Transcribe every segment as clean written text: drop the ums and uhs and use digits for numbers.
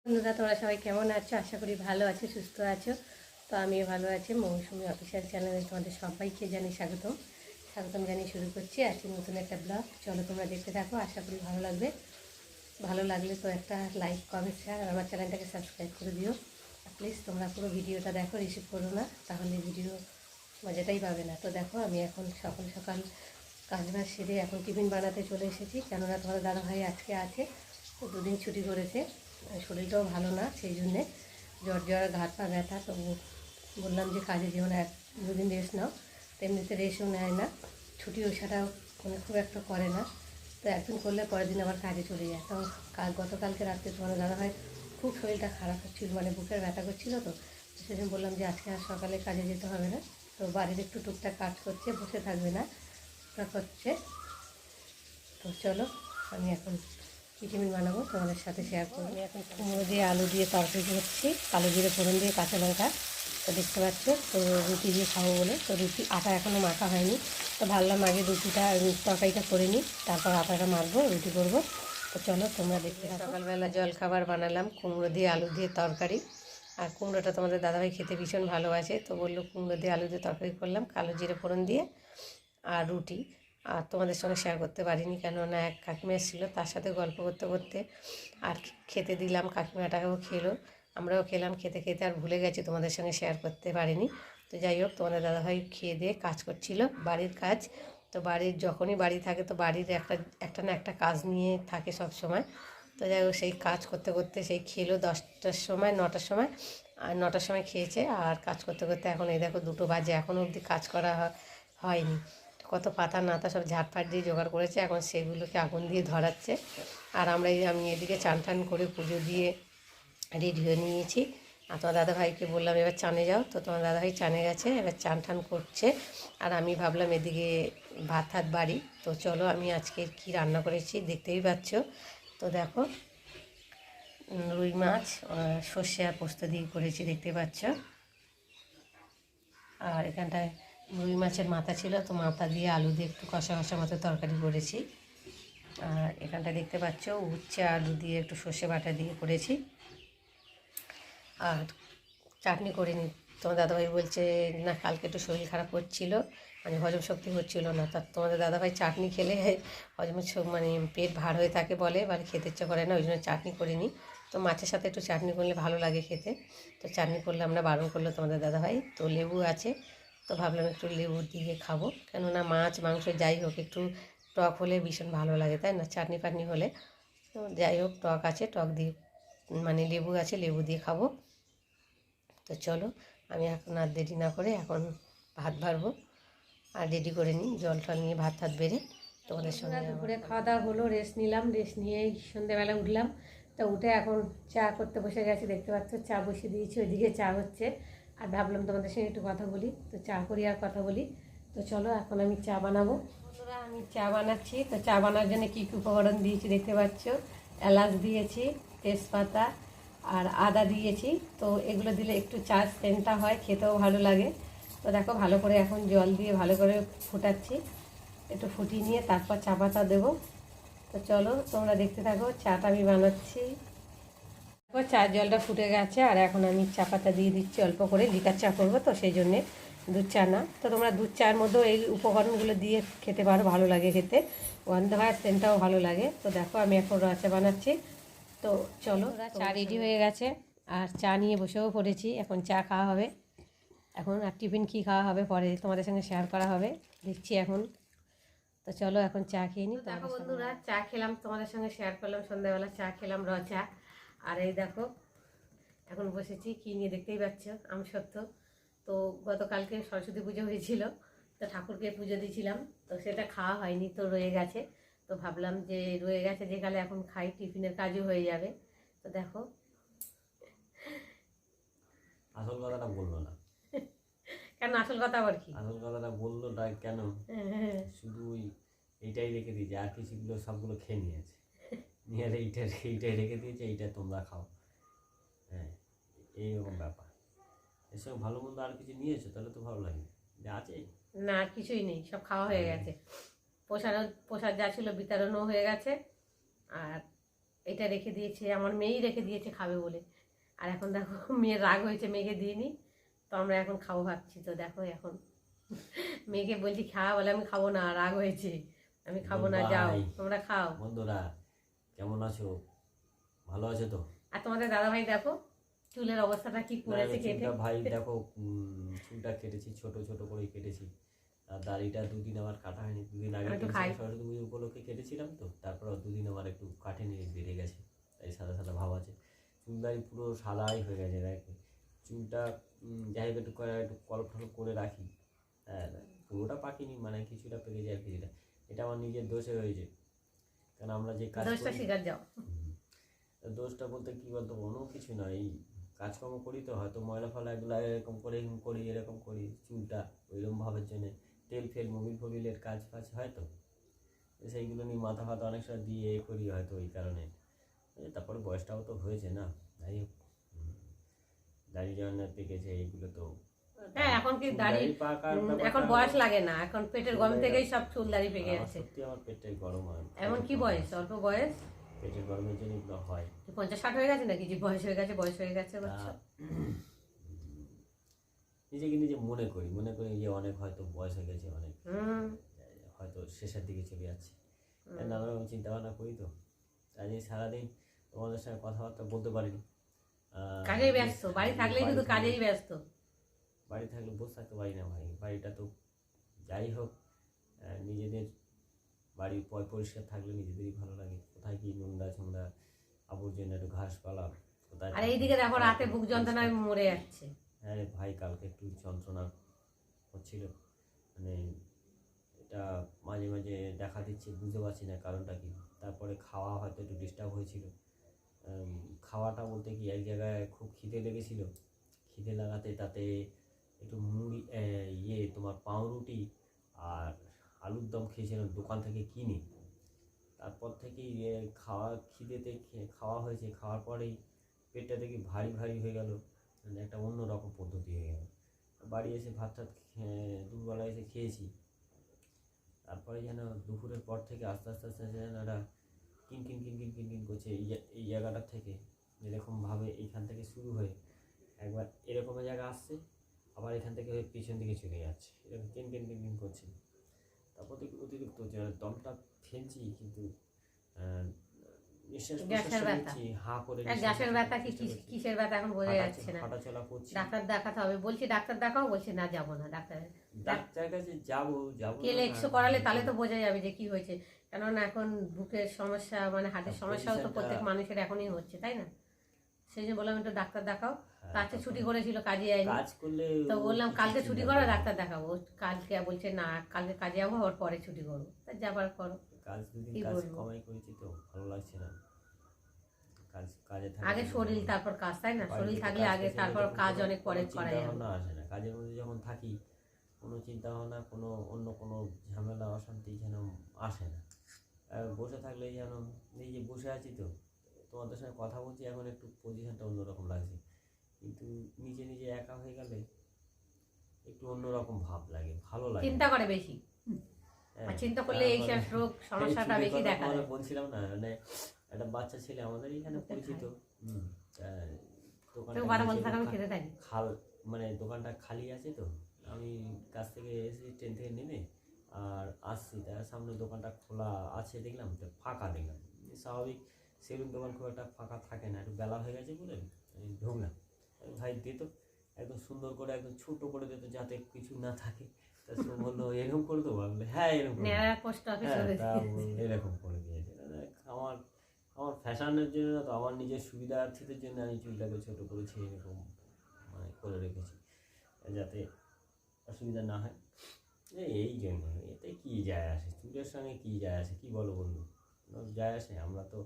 বন্ধুরা, তোমরা সবাই কেমন আছো? আশা করি ভালো আছো, সুস্থ আছো। তো আমিও ভালো আছি। মৌসুমি অফিসিয়াল চ্যানেলে তোমাদের সবাইকে জানিয়ে স্বাগতম জানিয়ে শুরু করছি আজকে নতুন একটা ব্লগ। চলো তোমরা দেখতে থাকো, আশা করি ভালো লাগবে। ভালো লাগলে তো একটা লাইক, কমেন্ট, শেয়ার আর আমার চ্যানেলটাকে সাবস্ক্রাইব করে দিও। প্লিজ তোমরা পুরো ভিডিওটা দেখো, রিসিভ করো না, তাহলে ভিডিও মজাটাই পাবে না। তো দেখো, আমি এখন সকাল সকাল কাজবাজ সেরে এখন টিফিন বানাতে চলে এসেছি, কেননা তোমার দাদাভাই আজকে আছে, তো দুদিন ছুটি করেছে। শরীরটাও ভালো না, সেই জন্যে জ্বর ঘাট পা ব্যথা। তো বললাম যে কাজে যেও না, 2 দিন রেস্ট নাও। তো এমনিতে রেস্টও নেয় না, ছুটিও সেটা মানে খুব একটা করে না। তো একদিন করলে পরের দিন আবার কাজে চলে যায়। তো গতকালকে রাত্রে তোমার দাদাভাই খুব শরীরটা খারাপ হচ্ছিল, মানে বুকের ব্যথা করছিল। তো সেদিন বললাম যে আজকে আর সকালে কাজে যেতে হবে না। তো বাড়ির একটু টুকটাক কাজ করছে, বসে থাকবে না, ওটা করছে। তো চলো, আমি এখন কী টিফিন বানাবো তোমাদের সাথে শেয়ার করবো। আমি এখন কুমড়ো দিয়ে আলু দিয়ে তরকারি করছি, কালো জিরে ফোড়ন দিয়ে, কাঁচা লঙ্কা। তো দেখতে পাচ্ছ, তো রুটি দিয়ে খাবো বলে তো রুটি আটা এখনও মাখা হয়নি। তো ভাবলাম আগে রুটিটা তরকারিটা করে নিই, তারপর আটাটা মাখবো, রুটি করবো। তো চলো তোমরা দেখতে থাকো। সকালবেলা জলখাবার বানালাম কুমড়ো দিয়ে আলু দিয়ে তরকারি। আর কুমড়োটা তোমাদের দাদাভাই খেতে ভীষণ ভালোবাসে, তো বললো কুমড়ো দিয়ে আলু দিয়ে তরকারি করলাম কালো জিরে ফোড়ন দিয়ে, আর রুটি। আর তোমাদের সঙ্গে শেয়ার করতে পারিনি, কেননা এক কাকিমা এসেছিলো, তার সাথে গল্প করতে করতে আর খেতে দিলাম, কাকিমাটাকেও খেলো, আমরাও খেলাম। খেতে খেতে আর ভুলে গেছি, তোমাদের সঙ্গে শেয়ার করতে পারিনি। তো যাই হোক, তোমাদের দাদাভাই খেয়ে দিয়ে কাজ করছিল, বাড়ির কাজ। তো বাড়ির যখনই বাড়ি থাকে, তো বাড়ির একটা না একটা কাজ নিয়ে থাকে সব সময়। তো যাই হোক, সেই কাজ করতে করতে সেই খেলো 10টার সময়, 9টার সময়। আর 9টার সময় খেয়েছে, আর কাজ করতে করতে এখন এই দেখো 2টো বাজে, এখনও অবধি কাজ করা হয়নি। কত পাতা নাতা সব ঝাড়ফাট দিয়ে জোগাড় করেছে, এখন সেগুলোকে আগুন দিয়ে ধরাচ্ছে। আর আমি এদিকে চান টান করে পুজো দিয়ে রেডি হয়ে নিয়েছি। আর তোমার দাদাভাইকে বললাম এবার চানে যাও, তো তোমার দাদাভাই চানে গেছে, এবার চান টান করছে। আর আমি ভাবলাম এদিকে ভাত বাড়ি। তো চলো, আমি আজকে কি রান্না করেছি দেখতেই পাচ্ছ। তো দেখো, রুই মাছ সর্ষে আর পোস্ত দিয়ে করেছি, দেখতে পাচ্ছ। আর এখানটায় রুই মাছের মাথা ছিল, তো মাথা দিয়ে আলু দিয়ে একটু কষা কষা মতো তরকারি করেছি। আর এখানটা দেখতে পাচ্ছ উচ্ছে আলু দিয়ে একটু সর্ষে বাটা দিয়ে করেছি। আর চাটনি করিনি। তোমার দাদাভাই বলছে না, কালকে একটু শরীর খারাপ হচ্ছিলো, মানে হজম শক্তি হচ্ছিলো না। তা তোমাদের দাদাভাই চাটনি খেলে হজমের মানে পেট ভার হয়ে থাকে বলে, মানে খেতে ইচ্ছে করে না, ওই জন্য চাটনি করিনি। তো মাছের সাথে একটু চাটনি করলে ভালো লাগে খেতে। তো চাটনি করলে আমরা বারণ করলো তোমাদের দাদাভাই। তো লেবু আছে, তো ভাবলাম একটু লেবু দিয়ে খাবো, কেননা মাছ মাংস যাই হোক একটু টক হলে ভীষণ ভালো লাগে, তাই না? চাটনি ফাটনি হলে। তো যাই হোক, টক আছে, টক দিয়ে মানে লেবু আছে, লেবু দিয়ে খাবো। তো চলো, আমি এখন আর দেরি না করে এখন ভাত বাড়বো আর রেডি করে নিই, জল টল নিয়ে ভাত বেড়ে তোমাদের সঙ্গে। দুপুরে খাওয়া দাওয়া হলো, রেস্ট নিলাম, রেস্ট নিয়েই সন্ধ্যেবেলা উঠলাম। তো উঠে এখন চা করতে বসে গেছি, দেখতে পাচ্ছ চা বসিয়ে দিয়েছি, ওইদিকে চা হচ্ছে। আর ভাবলাম তোমাদের সঙ্গে একটু কথা বলি, তো চা করি আর কথা বলি। তো চলো, এখন আমি চা বানাবো। বন্ধুরা, আমি চা বানাচ্ছি। তো চা বানার জন্য কী কী উপকরণ দিয়েছি দেখতে পাচ্ছ। এলাচ দিয়েছি, তেজপাতা আর আদা দিয়েছি। তো এগুলো দিলে একটু চা সেন্টটা হয়, খেতেও ভালো লাগে। তো দেখো, ভালো করে এখন জল দিয়ে ভালো করে ফুটাচ্ছি, একটু ফুটিয়ে নিয়ে তারপর চা পাতা দেবো। তো চলো তোমরা দেখতে থাকো, চাটা আমি বানাচ্ছি। দেখো, চার জলটা ফুটে গেছে, আর এখন আমি চা পাতা দিয়ে দিচ্ছি অল্প করে, লিকার চা করবো তো সেই জন্যে, দুধ চা না। তো তোমরা দুধ চার মধ্যেও এই উপকরণগুলো দিয়ে খেতে পারো, ভালো লাগে খেতে, গন্ধ হয়, সেন্টটাও ভালো লাগে। তো দেখো, আমি এখন রঙ চা বানাচ্ছি। তো চলো, চা রেডি হয়ে গেছে, আর চা নিয়ে বসেও পড়েছি, এখন চা খাওয়া হবে। এখন আর টিফিন কী খাওয়া হবে পরে তোমাদের সঙ্গে শেয়ার করা হবে, দেখছি এখন। তো চলো এখন চা খেয়ে নিই। দেখো বন্ধুরা, চা খেলাম, তোমাদের সঙ্গে শেয়ার করলাম, সন্ধ্যাবেলা চা খেলাম, চা। আর এই দেখো, এখন বসেছি কী নিয়ে দেখতেই পাচ্ছ, আমসত্ত্ব। তো গতকালকে সরস্বতী পুজো হয়েছিল, তো ঠাকুরকে পুজো দিয়েছিলাম, তো সেটা খাওয়া হয়নি, তো রয়ে গেছে। তো ভাবলাম যে রয়ে গেছে যেকালে এখন খাই, টিফিনের কাজও হয়ে যাবে। তো দেখো, আসল কথাটা বললো না কেন আসল কথা আবার কি? আসল কথাটা বললো না কেন? শুধু এইটাই রেখে দিয়েছে, আর কিছুগুলো সবগুলো খেয়ে নিয়েছে, নিয়ে এইটাই রেখে দিয়েছে, এইটা তোমরা খাও। হ্যাঁ, এইরকম ব্যাপার। এর সঙ্গে ভালো মন্দ আর কিছু নিয়েছো তাহলে তো ভালো লাগে, যে আছে না, আর কিছুই নেই, সব খাওয়া হয়ে গেছে। প্রসাদ যা ছিল বিতরণও হয়ে গেছে। আর এটা রেখে দিয়েছে, আমার মেয়েই রেখে দিয়েছে খাবে বলে। আর এখন দেখো মেয়ের রাগ হয়েছে, মেয়েকে দিইনি, তো আমরা এখন খাবো ভাবছি। তো দেখো এখন মেয়েকে বলছি খাওয়া, বলে আমি খাবো না, রাগ হয়েছে, আমি খাবো না, যাও ভাই তোমরা খাও। বন্ধুরা কেমন আছো, ভালো আছো তো? আর তোমাদের দাদা ভাই দেখো চুলের অবস্থাটা কি করেছে কেটে। চুলটা ভাই দেখো, চুলটা কেটেছি, ছোট ছোট করে কেটেছি। আর দাড়িটা দুদিন আমার কাটা হয়নি, দুদিন আগে আমি একটু কেটেছিলাম, খাই। সরস্বতী পুজো উপলক্ষে কেটেছিলাম, তো তারপর দুদিন আমার একটু কাটেনি, বেড়ে গেছে, তাই সাদা সাদা ভাব আছে। চুল দাড়ি পুরো সাদাই হয়ে গেছে দেখো। চুলটা যাই হোক একটু কলপ টলপ করে রাখি। হ্যাঁ, পুরোটা পাকিনি, মানে কিছুটা পেকে যায় আর কিছুটা। এটা আমার নিজের দোষে হয়েছে, কারণ আমরা যে কাজ দোষটা করি, শিকার যাও। দোষটা বলতে কি বলতো, অন্য কিছু নয়, এই কাজকর্ম করি তো, হয়তো ময়লা ফলা এগুলো এরকম করি এরকম করি, চুলটা ওইরকম ভাবের জন্যে তেল ফেল মোবিল ফোবিলের কাজ ফাজ হয় তো, সেইগুলো নিয়ে মাথা ফাথা অনেক সময় দিয়ে করি হয়তো ওই কারণে। তারপরে বয়সটাও তো হয়েছে না, যাই হোক, দাড়ি জন্য পেকেছে এইগুলো তো। হ্যাঁ, এখন কি চুল দাড়ি পাকার এখন ব্যাপারটা বয়স হলো- লাগে না, এখন পেটের গরম থেকেই সব চুল দাড়ি পেকে আমার যাচ্ছে। সত্যি আমার পেটটাই গরম হয়। এখন কি বয়স, অল্প বয়স? পেটের গরমের জন্য এগুলো হয়। 50-60 হয়ে গেছে নাকি, যে বয়স হয়ে গেছে, বয়স হয়ে গেছে বলছো? নিজেকে নিজে মনে করি যে অনেক হয়তো বয়স হয়ে গেছে, অনেক হয়তো শেষের দিকে চলে যাচ্ছে, নানা রকম চিন্তা ভাবনা করি তো। আজ এই সারাদিন তোমাদের সঙ্গে কথাবার্তা বলতে পারিনি। কাজেই ব্যস্ত, বাড়ি থাকলেই শুধু কাজেই ব্যস্ত। বাড়ি থাকলে বসে থাকতে পারি না ভাই, বাড়িটা তো যাই হোক, নিজেদের বাড়ি পরিষ্কার থাকলে নিজেদেরই ভালো লাগে। কোথায় কি নোংরা ছোংরা আবর্জনা, একটু ঘাসপালা কোথায়। আর এইদিকে দেখো রাতে বুক যন্ত্রণায় মরে যাচ্ছে। হ্যাঁ রে ভাই, কালকে একটু যন্ত্রণা হচ্ছিল, মানে এটা মাঝে মাঝে দেখা দিচ্ছে, বুঝতে পারছি না কারণটা কি। তারপরে খাওয়া হয়তো একটু ডিস্টার্ব হয়েছিল। খাওয়াটা বলতে কি, এক জায়গায় খুব খিদে লেগেছিল, খিদে লাগাতে তাতে একটু মুড়ি তোমার পাউরুটি আর আলুর দম খেয়েছিলাম দোকান থেকে কিনে। তারপর থেকেই খিদেতে খাওয়া হয়েছে, খাওয়ার পরেই পেটটা দেখি ভারী ভারী হয়ে গেল, মানে একটা অন্য রকম পদ্ধতি হয়ে গেল। বাড়ি এসে ভাত টাত দুপুরবেলা এসে খেয়েছি, তারপরে যেন দুপুরের পর থেকে আস্তে আস্তে আস্তে আস্তে যেন একটা কিন করছে এই জায়গাটার থেকে, এরকমভাবে এইখান থেকে শুরু হয়ে একবার এরকমের জায়গা আসছে, আবার এখান থেকে পিছন দিকে চলে যাচ্ছে, এরকম কিন করছে। তারপর দেখি অতিরিক্ত দমটা ফেলছি, কিন্তু নিঃশ্বাস গ্যাসের ব্যথা, নিচ্ছি হা করে, গ্যাসের ব্যথা কি কিসের ব্যথা এখন বোঝা যাচ্ছে না। হাঁটাচলা করছি, ডাক্তার দেখাতে হবে বলছি, ডাক্তার দেখাও, বলছে না যাবো না ডাক্তার কাছে যাবো কেলে এক্সো করালে তাহলে তো বোঝা যাবে যে কি হয়েছে। কেননা এখন বুকের সমস্যা, মানে হার্টের সমস্যাও তো প্রত্যেক মানুষের এখনই হচ্ছে, তাই না? সেই জন্য বললাম একটু ডাক্তার দেখাও। আজকে ছুটি করেছিল, কাজে যায়নি, কাজ করলে তো বললাম কালকে ছুটি করো, ডাক্তার দেখাবো। কালকে বলছে না, কালকে কাজে যাবো, আবার পরে ছুটি করবো, তা যাবার করো। কাজ দুদিন কি কাজ বলবো? কমাই করেছি তো ভালো লাগছে না, কাজে আগে শরীর তারপর কাজ, তাই না? শরীর থাকলে আগে, তারপর কাজ অনেক পরে করা যাবে। আসে না কাজের মধ্যে যখন থাকি, কোনো চিন্তা ভাবনা, কোনো অন্য কোনো ঝামেলা অশান্তি যেন আসে না। বসে থাকলে যেন, এই যে বসে আছি তো তোমাদের সঙ্গে কথা বলছি, এখন একটু পজিশনটা অন্যরকম লাগছে, কিন্তু নিজে নিজে একা হয়ে গেলে একটু অন্যরকম ভাব লাগে, ভালো লাগে, চিন্তা করে বেশি, আর চিন্তা করলে এই সব রোগ সমস্যাটা বেশি দেখা যায়। বলছিলাম না, মানে একটা বাচ্চা ছেলে আমাদের এখানে পরিচিত, খাল, মানে দোকানটা খালি আছে তো, আমি কাছ থেকে এসে ট্রেন থেকে নেমে আর আসছি, তার সামনে দোকানটা খোলা আছে দেখলাম, তো ফাঁকা দেখলাম, স্বাভাবিক সেলুন দোকান খুব একটা ফাঁকা থাকে না, একটু বেলা হয়ে গেছে বলে আমি ঢুকলাম। ভাই দিত একদম সুন্দর করে, একদম ছোট করে দিত যাতে কিছু না থাকে। তা সে বললো এরকম করে দেবো, আমি হ্যাঁ এরকম এরকম করে দিয়েছে। আমার আমার ফ্যাশনের জন্য না, তো আমার নিজের সুবিধার্থীদের জন্য আমি চুলটাকে ছোট করেছি, এরকম মানে করে রেখেছি যাতে অসুবিধা না হয়, এই জন্য। এতে কি যায় আসে, চুলের সঙ্গে কি যায় আসে, কি বলো বন্ধু? যায় আসে? আমরা তো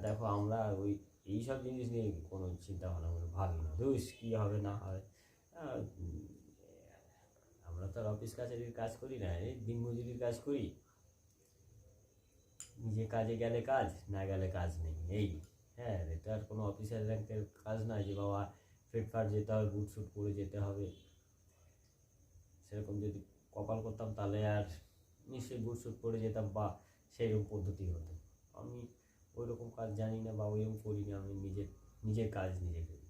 দেখো, আমরা ওই এইসব জিনিস নিয়ে কোনো চিন্তা ভাবনা ভাবি না, দোষ কী হবে না হয়। আমরা তো আর অফিস কাছারির কাজ করি না, এই দিনমজুরির কাজ করি, নিজে কাজে গেলে কাজ, না গেলে কাজ নেই, এই। হ্যাঁ, এটা আর কোনো অফিসার র্যাঙ্কের কাজ নয় যে বাবা ফিটফাট যেতে হবে, বুট শুট পরে যেতে হবে। সেরকম যদি কপাল করতাম তাহলে আর নিশ্চয়ই বুট শুট পরে যেতাম, বা সেইরকম পদ্ধতি হতো। আমি ওই রকম কাজ জানি না বা ওইরকম করি না, আমি নিজের কাজ নিজে করি।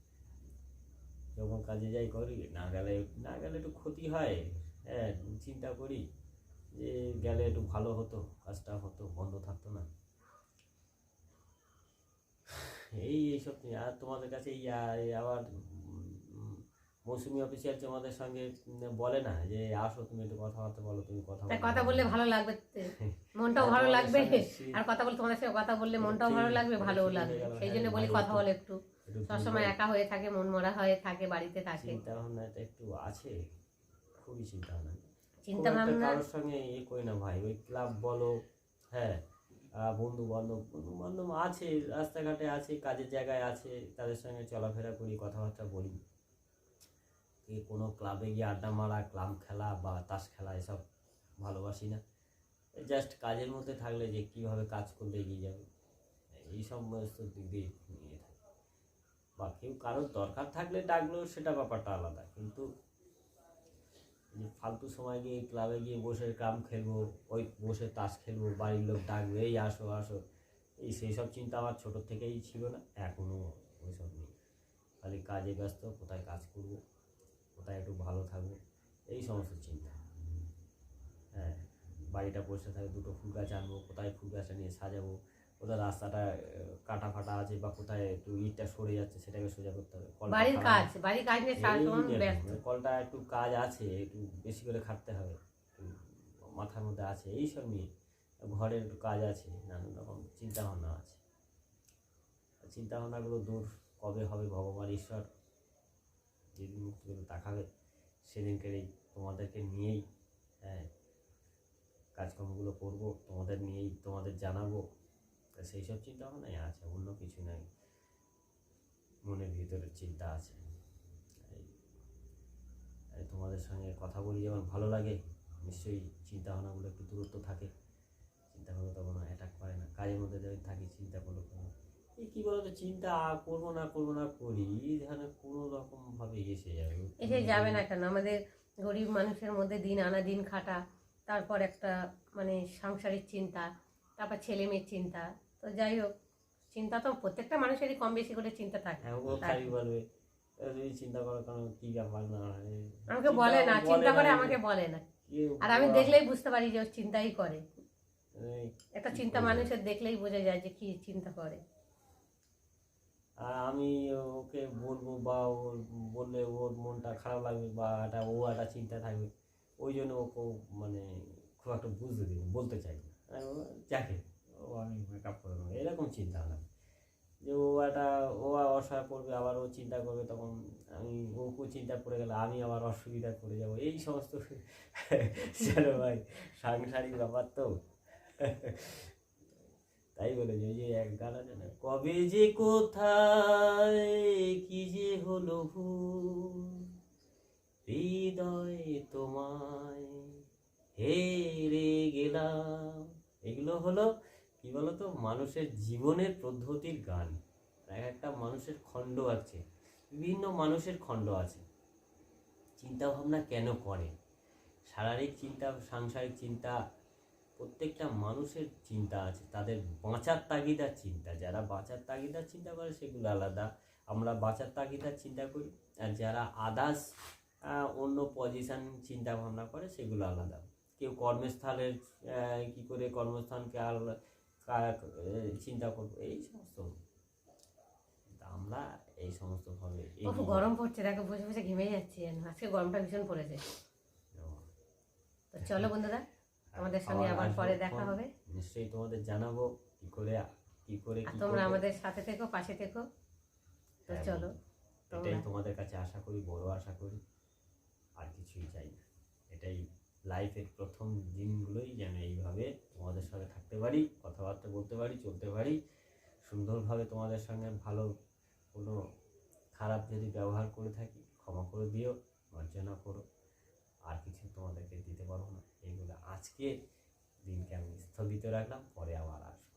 যখন কাজে যাই করি, না গেলে একটু ক্ষতি হয়, হ্যাঁ, চিন্তা করি যে গেলে একটু ভালো হতো, কাজটা হতো, বন্ধ থাকতো না, এইসব নিয়ে। আর তোমাদের কাছে আবার মৌসুমি অফিসিয়াল তোমাদের সঙ্গে বলে না যে আসো তুমি একটু কথাবার্তা বলো, তুমি কথা তাই বলো, কথা বললে ভালো লাগবে, মনটাও হ্যাঁ, ভালো তোমাদের লাগবে। সঙ্গে আর কথা বলে তোমাদের সাথে কথা বললে মনটাও ঠিক ভালো লাগবে, এটা ভালোও ঠিক হয়ে লাগবে। গেল। সেই হ্যাঁ জন্য বলি ভাই, কথা বলে একটু। একটু সবসময় একা হয়ে থাকে, মন মরা হয়ে থাকে, বাড়িতে থাকে। চিন্তা ভাবনাটা একটু আছে, খুবই চিন্তা ভাবনা। খুব চিন্তা একটা ভাবনা। কারোর সঙ্গে করি না ভাই, ওই ক্লাব বলো, হ্যাঁ, বন্ধু বান্ধব আছে, রাস্তাঘাটে আছে, কাজের জায়গায় আছে, তাদের সঙ্গে চলাফেরা করি, কথাবার্তা বলি। কোনো ক্লাবে গিয়ে আড্ডা মারা, ক্লাব খেলা বা তাস খেলা এসব ভালোবাসি না। জাস্ট কাজের মধ্যে থাকলে যে কীভাবে কাজ করলে এগিয়ে যাবে, এই সমস্ত দিক দিয়ে নিয়ে থাকি। বা কেউ কারোর দরকার থাকলে ডাকলো, সেটা ব্যাপারটা আলাদা। কিন্তু যে ফালতু সময় গিয়ে ক্লাবে গিয়ে বসে ক্লাব খেলবো, ওই বসে তাস খেলবো, বাড়ির লোক ডাকবে এই আসো আসো, সেই সব চিন্তা আমার ছোটোর থেকেই ছিল না, এখনও ওইসব নেই। খালি কাজে ব্যস্ত, কোথায় কাজ করবো, কোথায় একটু ভালো থাকবো, এই সমস্ত চিন্তা। হ্যাঁ, বাড়িটা পরিষ্কার থাকে, দুটো ফুল গাছ আনবো, কোথায় ফুল গাছটা নিয়ে সাজাবো, কোথায় রাস্তাটা কাটা ফাটা আছে বা কোথায় একটু ইটটা সরে যাচ্ছে সেটাকে সোজা করতে হবে, বাড়ির কাজ নিয়ে সারা এই সময় ব্যস্ত। কলটা একটু কাজ আছে, একটু বেশি করে খাটতে হবে, একটু মাথার মধ্যে আছে এইসব নিয়ে। ঘরের একটু কাজ আছে, নানান রকম চিন্তা ভাবনা আছে। চিন্তা ভাবনাগুলো দূর কবে হবে ভগবান ঈশ্বর যেদিন মুক্তি করে তাকাবে, সেদিনকেই তোমাদেরকে নিয়েই, হ্যাঁ, কাজকর্মগুলো করবো, তোমাদের নিয়েই, তোমাদের জানাবো। সেই সব চিন্তা ভাবনাই আছে, অন্য কিছু নাই। মনের ভিতরে চিন্তা আছে। তোমাদের সঙ্গে কথা বলি যেমন ভালো লাগে, নিশ্চয়ই চিন্তা ভাবনাগুলো একটু দূরত্ব থাকে, চিন্তাগুলো তখন অ্যাটাক করে না। কাজের মধ্যে যখন থাকি চিন্তা করলো এই কী বলতো, চিন্তা করবো না করি, যেন কোনো রকমভাবে এসে যাবে না কেন? আমাদের গরিব মানুষের মধ্যে দিন আনা দিন খাটা, তারপর একটা মানে সাংসারিক চিন্তা, তারপর ছেলে মেয়ের চিন্তা। তো যাই হোক, চিন্তা তো প্রত্যেকটা মানুষেরই কম বেশি করে চিন্তা থাকে। হ্যাঁ, ও খালি বলবে তুমি চিন্তা করো কারণ কী ব্যাপার না, আমাকে বলে না, চিন্তা করে আমাকে বলে না। আর আমি দেখলেই বুঝতে পারি যে ও চিন্তাই করে। একটা চিন্তা মানুষের দেখলেই বোঝা যায় যে কি চিন্তা করে। আর আমি ওকে বলবো বা ওর বললে ওর মনটা খারাপ লাগবে বা একটা চিন্তা থাকবে, ওই জন্য ওকে মানে খুব একটা বুঝতে দিই, বলতে চাই না। যাকে আমি মেকআপ করে নেবো, এরকম চিন্তা ভাবনা যে ও অসহায় পড়বে, আবার ও চিন্তা করবে, তখন আমি ওকে চিন্তা করে গেলে আমি আবার অসুবিধা করে যাবো, এই সমস্ত চলো ভাই, সাংসারিক ব্যাপার তো। তাই বলে যে ওই যে এক গান আছে না, কবে যে কোথায় কি যে হলো ভুল, হৃদয় তোমায় হেরে গেলাম। এগুলো হলো কি বলতো, মানুষের জীবনের পদ্ধতির গান। এক একটা মানুষের খণ্ড আছে, বিভিন্ন মানুষের খণ্ড আছে, চিন্তা ভাবনা কেন করে, শারীরিক চিন্তা, সাংসারিক চিন্তা, প্রত্যেকটা মানুষের চিন্তা আছে, তাদের বাঁচার তাগিদার চিন্তা। যারা বাঁচার তাগিদার চিন্তা করে সেগুলো আলাদা, আমরা বাঁচার তাগিদার চিন্তা করি। আর যারা আদার্স অন্য পজিশন চিন্তা ভাবনা করে সেগুলো আলাদা। কেউ কর্মস্থলের কী করে কর্মস্থানকে চিন্তা করবো, এই সমস্ত। আমরা এই সমস্ত ভাবে গরম পড়ছে, দেখো বসে বসে ঘেমে যাচ্ছি। আজকে গরমটা ভীষণ পড়েছে। তো চলো বন্ধুরা, আমাদের সঙ্গে আবার পরে দেখা হবে। নিশ্চয়ই তোমাদের জানাবো কি করে তোমরা আমাদের সাথে থেকো, পাশে থেকো। তো চলো, এটাই তোমাদের কাছে আশা করি, বড় আশা করি, আর কিছুই চাই না। এটাই লাইফের প্রথম দিনগুলোই যেন এইভাবে তোমাদের সঙ্গে থাকতে পারি, কথাবার্তা বলতে পারি, চলতে পারি সুন্দরভাবে। তোমাদের সঙ্গে ভালো কোনো খারাপ যদি ব্যবহার করে থাকি ক্ষমা করে দিও, মার্জনা করো। আর কিছু তোমাদেরকে দিতে পারবো না। এইগুলো আজকে দিনকে আমি স্থগিত রাখলাম, পরে আবার আসবো।